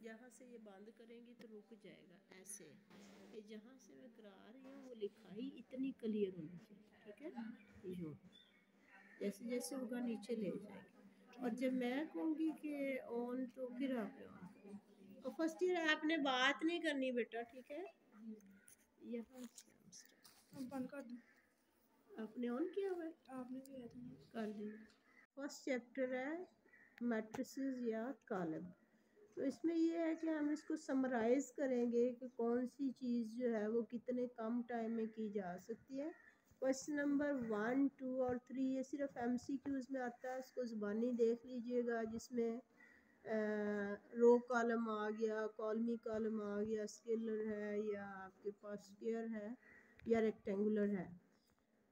यहाँ से ये बंद करेंगे तो रुक जाएगा ऐसे, कि जहाँ से मैं करा रही हूँ वो लिखाई इतनी क्लियर होनी चाहिए, ठीक है। यूँ जैसे जैसे होगा नीचे ले जाएंगे, और जब मैं कहूँगी कि ऑन तो फिर आपने ऑन करना। और फर्स्ट ईयर आपने बात नहीं करनी बेटा, ठीक है। यहाँ से हम स्टार्ट बंद कर दो। आपने ऑन किया हुआ है, आपने किया था। कर देंगे। फर्स्ट चैप्टर है मैट्रिसेस या कॉलम। तो इसमें ये है कि हम इसको समराइज़ करेंगे कि कौन सी चीज़ जो है वो कितने कम टाइम में की जा सकती है। क्वेश्चन नंबर 1, 2 और 3 ये सिर्फ MCQs में आता है, इसको ज़बानी देख लीजिएगा, जिसमें रो कॉलम आ गया, कॉलमी कॉलम आ गया, स्केलर है या आपके पास स्क्वायर है या रेक्टेंगुलर है।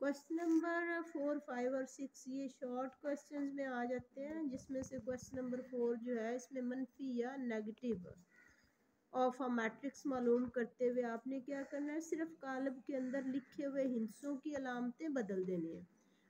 क्वेश्चन नंबर 4, 5 और 6 ये शॉर्ट क्वेश्चंस में आ जाते हैं, जिसमें से क्वेश्चन नंबर 4 जो है इसमें मनफी या नेगेटिव ऑफ अ मैट्रिक्स मालूम करते हुए आपने क्या करना है, सिर्फ कॉलम के अंदर लिखे हुए हिंसों की अलामतें बदल देनी है।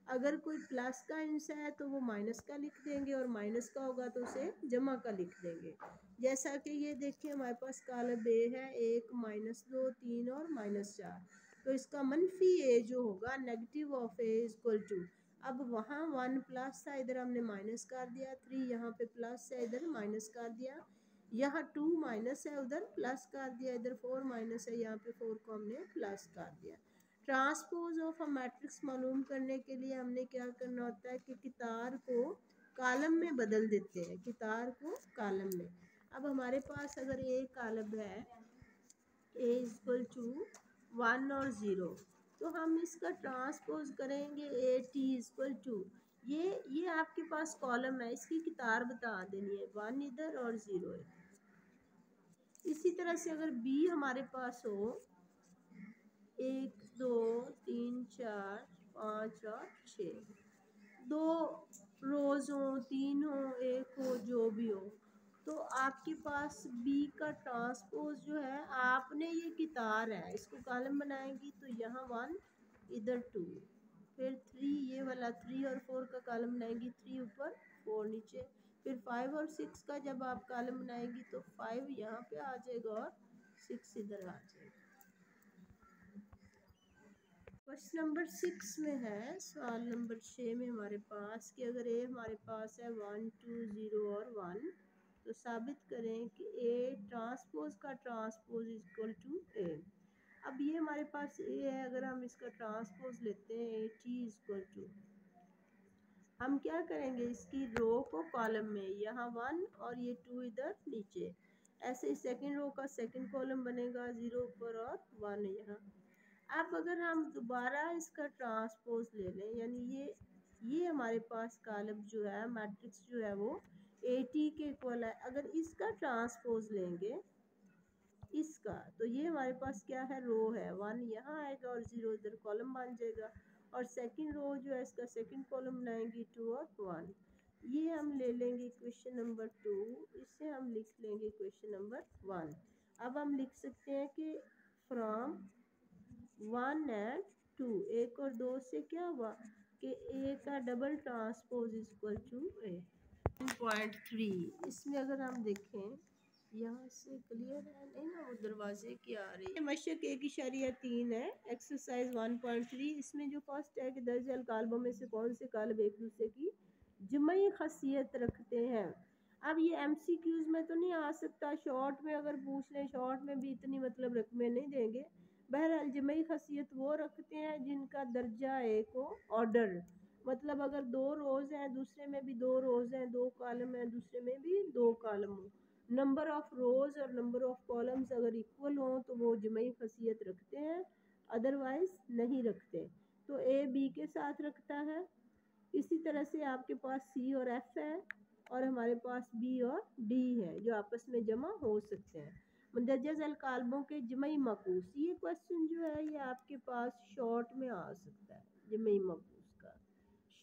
अगर कोई प्लस का हिंसा है तो वो माइनस का लिख देंगे, और माइनस का होगा तो उसे जमा का लिख देंगे। जैसा कि ये देखिए हमारे पास कॉलम ए है, 1, -2, 3 और -4। तो इसका मनफी ए जो होगा, negative of a equal to, अब वहाँ 1 प्लस था, इधर हमने माइनस कर दिया, 3 यहाँ पे प्लस है, इधर माइनस कर दिया, यहाँ 2 माइनस है, उधर प्लस कर दिया, इधर 4 माइनस है, यहाँ पे 4 को हमने प्लस कर दिया। ट्रांसपोज ऑफ अ मैट्रिक्स मालूम करने के लिए हमने क्या करना होता है कि कितार को कॉलम में बदल देते हैं, कितार को कॉलम में। अब हमारे पास अगर ए कॉलम है, ए इक्वल टू 1 और 0, तो हम इसका ट्रांसपोज करेंगे ए टी इक्वल टू, ये आपके पास कॉलम है, इसकी कितार बता देनी है, 1 इधर और 0 इधर। इसी तरह से अगर बी हमारे पास हो, 1, 2, 3, 4, 5 और 6, 2 रोज हो, 3 हो, 1 हो, जो भी हो, तो आपके पास बी का ट्रांसपोज जो है, आपने ये कितार है इसको कॉलम बनाएंगी तो यहाँ 1 इधर 2, फिर 3 ये वाला 3 और 4 का कॉलम बनाएंगी, 3 ऊपर 4 नीचे, फिर 5 और 6 का जब आप कॉलम बनाएंगी तो 5 यहाँ पे आ जाएगा और 6 इधर आ जाएगा। क्वेश्चन नंबर 6 में है, सवाल नंबर 6 में हमारे पास कि अगर ए हमारे पास है 1, 2, 0 और 1, तो साबित करें कि ए ट्रांसपोज का ट्रांसपोज इक्वल टू ए। अब ये हमारे पास ए है, अगर हम इसका ट्रांसपोज लेते हैं ए टी इक्वल टू, हम क्या करेंगे, इसकी रो को कॉलम में, यहाँ 1 और ये 2 इधर नीचे, ऐसे सेकंड रो का सेकंड कॉलम बनेगा, 0 ऊपर और 1 यहाँ। अब अगर हम दोबारा इसका ट्रांसपोज ले लें, यानी ये हमारे पास कॉलम जो है, मैट्रिक्स जो है वो एटी के इक्वल है, अगर इसका ट्रांसपोज लेंगे इसका, तो ये हमारे पास क्या है, रो है, 1 यहाँ आएगा और 0 इधर कॉलम बन जाएगा, और सेकंड रो जो है इसका सेकंड कॉलम बनाएंगे 2 और 1। ये हम ले लेंगे क्वेश्चन नंबर 2, इससे हम लिख लेंगे क्वेश्चन नंबर 1। अब हम लिख सकते हैं कि फ्रॉम 1 एंड 2, 1 और 2 से क्या हुआ कि ए का डबल ट्रांसपोज इक्वल टू ए। 1.3 इसमें अगर हम देखें, यहाँ से क्लियर है नहीं ना, वो दरवाजे की आ रही है। मशक 1.3 है, एक्सरसाइज 1.3। इसमें जो फर्स्ट है कि दर्ज अलकालबों में से कौन से कालब एक दूसरे की जमई खसियत रखते हैं। अब ये MCQs में तो नहीं आ सकता, शॉर्ट में अगर पूछ लें, शॉर्ट में भी इतनी मतलब रकमें नहीं देंगे। बहरहाल जमई खसियत वो रखते हैं जिनका दर्जा एक हो, ऑर्डर, मतलब अगर 2 रोज हैं, दूसरे में भी 2 रोज हैं, 2 कॉलम हैं, दूसरे में भी 2 कॉलम हो, नंबर ऑफ रोज और नंबर ऑफ कॉलम्स अगर इक्वल हो तो वो जमई खसियत रखते हैं, अदरवाइज नहीं रखते। तो ए बी के साथ रखता है। इसी तरह से आपके पास सी और एफ है, और हमारे पास बी और डी है जो आपस में जमा हो सकते हैं। मंदरजा झैल कालबों के जमई मकूस, ये क्वेश्चन जो है ये आपके पास शॉर्ट में आ सकता है, जमई मकूस का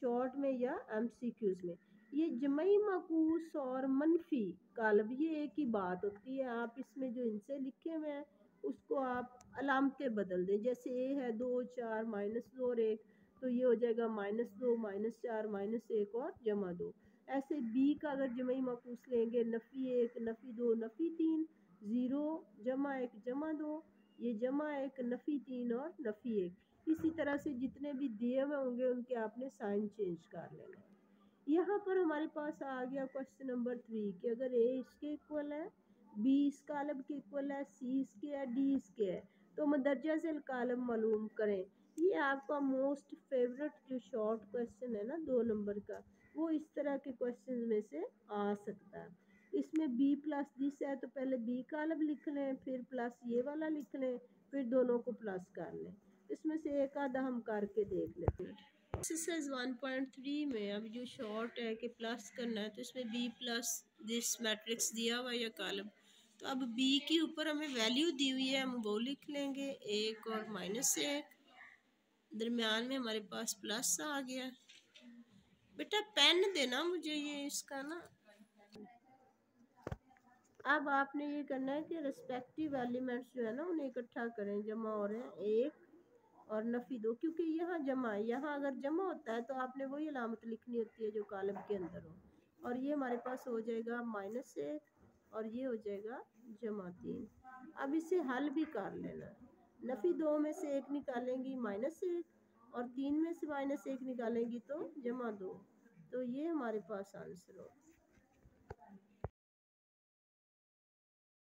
शॉर्ट में या MCQs में। ये जमई मकूस और मनफी कालब ये एक ही बात होती है, आप इसमें जो इनसे लिखे हुए हैं उसको आप अलामतें बदल दें, जैसे ए है 2, 4, -2 और 1, तो ये हो जाएगा -2, -4, -1 और +2। ऐसे बी का अगर जमई मकूस लेंगे, नफ़ी 1, नफ़ी 2, नफ़ी 3 ये जमा 1 नफ़ी 3 और नफ़ी 1। इसी तरह से जितने भी दिए हुए होंगे उनके आपने साइन चेंज कर लेना है। यहाँ पर हमारे पास आ गया क्वेश्चन नंबर 3 कि अगर ए इसके इक्वल है, बी इस कालम के इक्वल है, सी इसके है, डी इसके है, तो मदरजा से कालम मालूम करें। ये आपका मोस्ट फेवरेट जो शॉर्ट क्वेश्चन है ना 2 नंबर का, वो इस तरह के क्वेश्चन में से आ सकता है। इसमें बी प्लस दिस है तो पहले बी कालम लिख लें, फिर प्लस ये वाला लिख लें, फिर दोनों को प्लस कर लें। इसमें से एक आधा हम करके देख लेते हैं। एक्सरसाइज 1.3 में अब जो शॉर्ट है कि प्लस करना है, तो इसमें बी प्लस दिस मैट्रिक्स दिया हुआ या कॉलम, तो अब बी के ऊपर हमें वैल्यू दी हुई है, हम वो लिख लेंगे 1 और -1। दरमियान में हमारे पास प्लस आ गया। बेटा पेन देना मुझे ये इसका ना। अब आपने ये करना है कि रिस्पेक्टिव एलिमेंट्स जो है ना उन्हें इकट्ठा करें। जमा हो रहे हैं 1 और नफ़ी 2, क्योंकि यहाँ जमा है, यहाँ अगर जमा होता है तो आपने वही अलामत लिखनी होती है जो कॉलम के अंदर हो। और ये हमारे पास हो जाएगा -1 और ये हो जाएगा जमा 3। अब इसे हल भी कर लेना। नफ़ी 2 में से 1 निकालेंगी -1 और 3 में से -1 निकालेंगी तो जमा 2। तो ये हमारे पास आंसर हो।